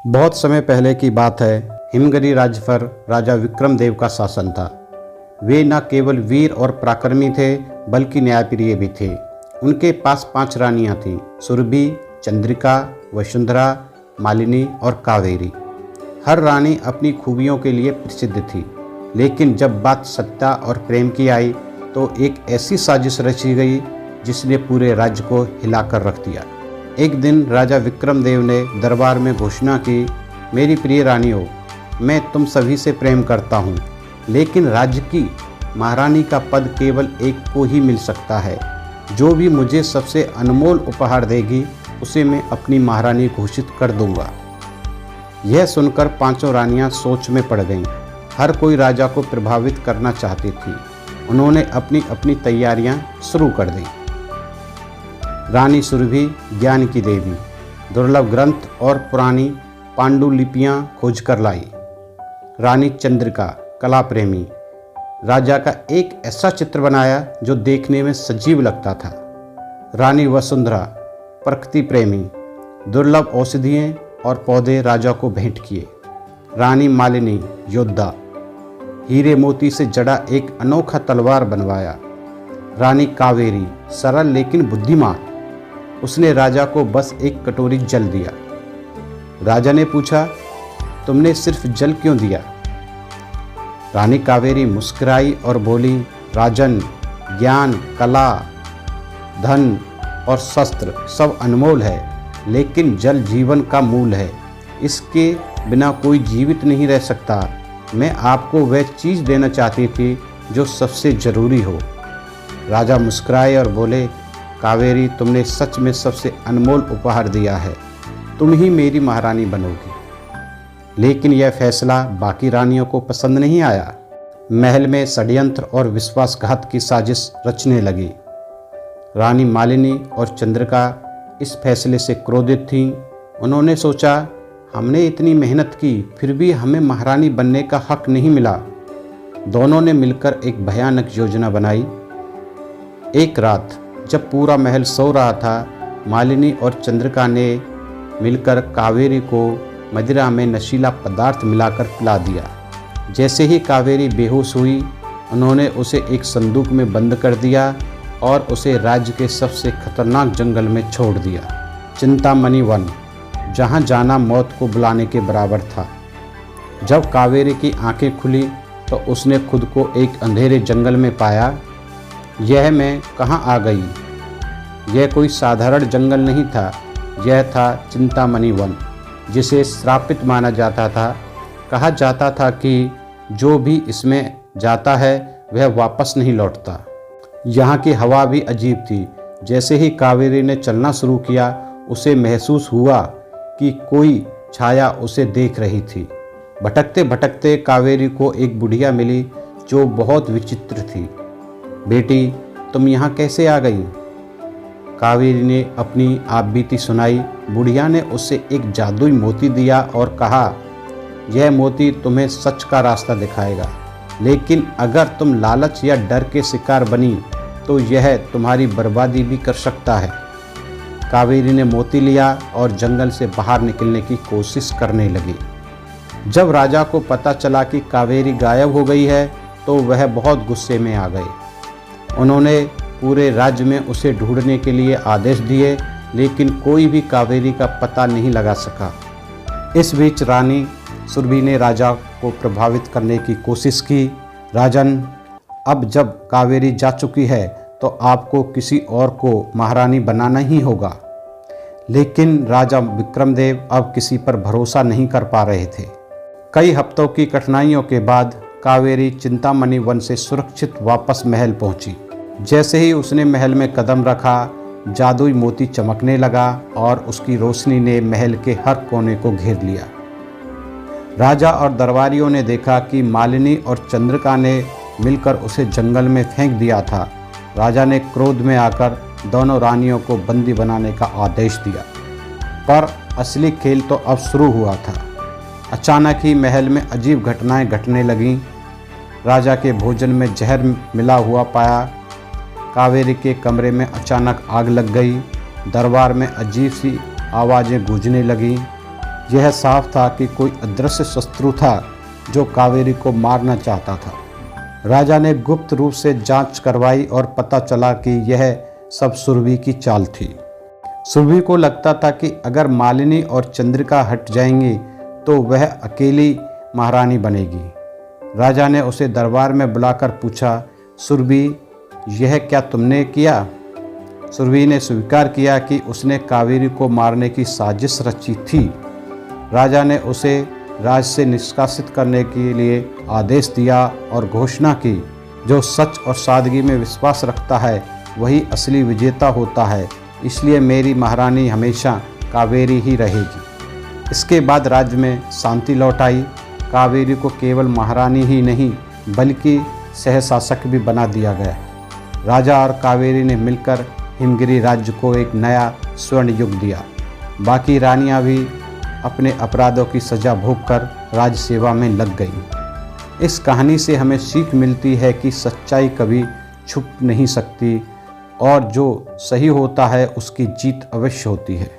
बहुत समय पहले की बात है। हिमगिरी राज्य पर राजा विक्रमदेव का शासन था। वे न केवल वीर और पराक्रमी थे बल्कि न्यायप्रिय भी थे। उनके पास 5 रानियां थीं, सुरभि, चंद्रिका, वसुंधरा, मालिनी और कावेरी। हर रानी अपनी खूबियों के लिए प्रसिद्ध थी, लेकिन जब बात सत्ता और प्रेम की आई तो एक ऐसी साजिश रची गई जिसने पूरे राज्य को हिलाकर रख दिया। एक दिन राजा विक्रमदेव ने दरबार में घोषणा की, मेरी प्रिय रानियों, मैं तुम सभी से प्रेम करता हूँ, लेकिन राज्य की महारानी का पद केवल एक को ही मिल सकता है। जो भी मुझे सबसे अनमोल उपहार देगी उसे मैं अपनी महारानी घोषित कर दूंगा। यह सुनकर 5 रानियां सोच में पड़ गईं। हर कोई राजा को प्रभावित करना चाहती थी। उन्होंने अपनी अपनी तैयारियां शुरू कर दी। रानी सुरभि ज्ञान की देवी, दुर्लभ ग्रंथ और पुरानी पांडुलिपियां खोज कर लाई। रानी चंद्रिका कला प्रेमी, राजा का एक ऐसा चित्र बनाया जो देखने में सजीव लगता था। रानी वसुंधरा प्रकृति प्रेमी, दुर्लभ औषधियाँ और पौधे राजा को भेंट किए। रानी मालिनी योद्धा, हीरे मोती से जड़ा एक अनोखा तलवार बनवाया। रानी कावेरी सरल लेकिन बुद्धिमान, उसने राजा को बस एक कटोरी जल दिया। राजा ने पूछा, तुमने सिर्फ जल क्यों दिया? रानी कावेरी मुस्कुराई और बोली, राजन, ज्ञान, कला, धन और शस्त्र सब अनमोल है, लेकिन जल जीवन का मूल है। इसके बिना कोई जीवित नहीं रह सकता। मैं आपको वह चीज़ देना चाहती थी जो सबसे ज़रूरी हो। राजा मुस्कुराए और बोले, कावेरी, तुमने सच में सबसे अनमोल उपहार दिया है। तुम ही मेरी महारानी बनोगी। लेकिन यह फैसला बाकी रानियों को पसंद नहीं आया। महल में षड्यंत्र और विश्वासघात की साजिश रचने लगी। रानी मालिनी और चंद्रिका इस फैसले से क्रोधित थीं। उन्होंने सोचा, हमने इतनी मेहनत की फिर भी हमें महारानी बनने का हक नहीं मिला। दोनों ने मिलकर एक भयानक योजना बनाई। एक रात जब पूरा महल सो रहा था, मालिनी और चंद्रिका ने मिलकर कावेरी को मदिरा में नशीला पदार्थ मिलाकर पिला दिया। जैसे ही कावेरी बेहोश हुई, उन्होंने उसे एक संदूक में बंद कर दिया और उसे राज्य के सबसे खतरनाक जंगल में छोड़ दिया, चिंतामणि वन, जहाँ जाना मौत को बुलाने के बराबर था। जब कावेरी की आंखें खुली तो उसने खुद को एक अंधेरे जंगल में पाया। यह मैं कहाँ आ गई? यह कोई साधारण जंगल नहीं था, यह था चिंतामणि वन, जिसे श्रापित माना जाता था। कहा जाता था कि जो भी इसमें जाता है वह वापस नहीं लौटता। यहाँ की हवा भी अजीब थी। जैसे ही कावेरी ने चलना शुरू किया, उसे महसूस हुआ कि कोई छाया उसे देख रही थी। भटकते भटकते कावेरी को एक बुढ़िया मिली जो बहुत विचित्र थी। बेटी, तुम यहाँ कैसे आ गई? कावेरी ने अपनी आपबीती सुनाई। बुढ़िया ने उसे एक जादुई मोती दिया और कहा, यह मोती तुम्हें सच का रास्ता दिखाएगा, लेकिन अगर तुम लालच या डर के शिकार बनी तो यह तुम्हारी बर्बादी भी कर सकता है। कावेरी ने मोती लिया और जंगल से बाहर निकलने की कोशिश करने लगी। जब राजा को पता चला कि कावेरी गायब हो गई है तो वह बहुत गुस्से में आ गए। उन्होंने पूरे राज्य में उसे ढूंढने के लिए आदेश दिए, लेकिन कोई भी कावेरी का पता नहीं लगा सका। इस बीच रानी सुरभि ने राजा को प्रभावित करने की कोशिश की। राजन, अब जब कावेरी जा चुकी है तो आपको किसी और को महारानी बनाना ही होगा। लेकिन राजा विक्रमदेव अब किसी पर भरोसा नहीं कर पा रहे थे। कई हफ्तों की कठिनाइयों के बाद कावेरी चिंतामणि वन से सुरक्षित वापस महल पहुंची। जैसे ही उसने महल में कदम रखा, जादुई मोती चमकने लगा और उसकी रोशनी ने महल के हर कोने को घेर लिया। राजा और दरबारियों ने देखा कि मालिनी और चंद्रिका ने मिलकर उसे जंगल में फेंक दिया था। राजा ने क्रोध में आकर दोनों रानियों को बंदी बनाने का आदेश दिया। पर असली खेल तो अब शुरू हुआ था। अचानक ही महल में अजीब घटनाएं घटने लगीं। राजा के भोजन में जहर मिला हुआ पाया। कावेरी के कमरे में अचानक आग लग गई। दरबार में अजीब सी आवाज़ें गूंजने लगीं। यह साफ था कि कोई अदृश्य शत्रु था जो कावेरी को मारना चाहता था। राजा ने गुप्त रूप से जांच करवाई और पता चला कि यह सब सुरभि की चाल थी। सुरभि को लगता था कि अगर मालिनी और चंद्रिका हट जाएंगी तो वह अकेली महारानी बनेगी। राजा ने उसे दरबार में बुलाकर पूछा, सुरभि, यह क्या तुमने किया? सुरभि ने स्वीकार किया कि उसने कावेरी को मारने की साजिश रची थी। राजा ने उसे राज से निष्कासित करने के लिए आदेश दिया और घोषणा की, जो सच और सादगी में विश्वास रखता है वही असली विजेता होता है, इसलिए मेरी महारानी हमेशा कावेरी ही रहेगी। इसके बाद राज्य में शांति लौट आई। कावेरी को केवल महारानी ही नहीं बल्कि सहशासक भी बना दिया गया। राजा और कावेरी ने मिलकर हिमगिरी राज्य को एक नया स्वर्ण युग दिया। बाकी रानियां भी अपने अपराधों की सजा भोगकर राज सेवा में लग गईं। इस कहानी से हमें सीख मिलती है कि सच्चाई कभी छुप नहीं सकती और जो सही होता है उसकी जीत अवश्य होती है।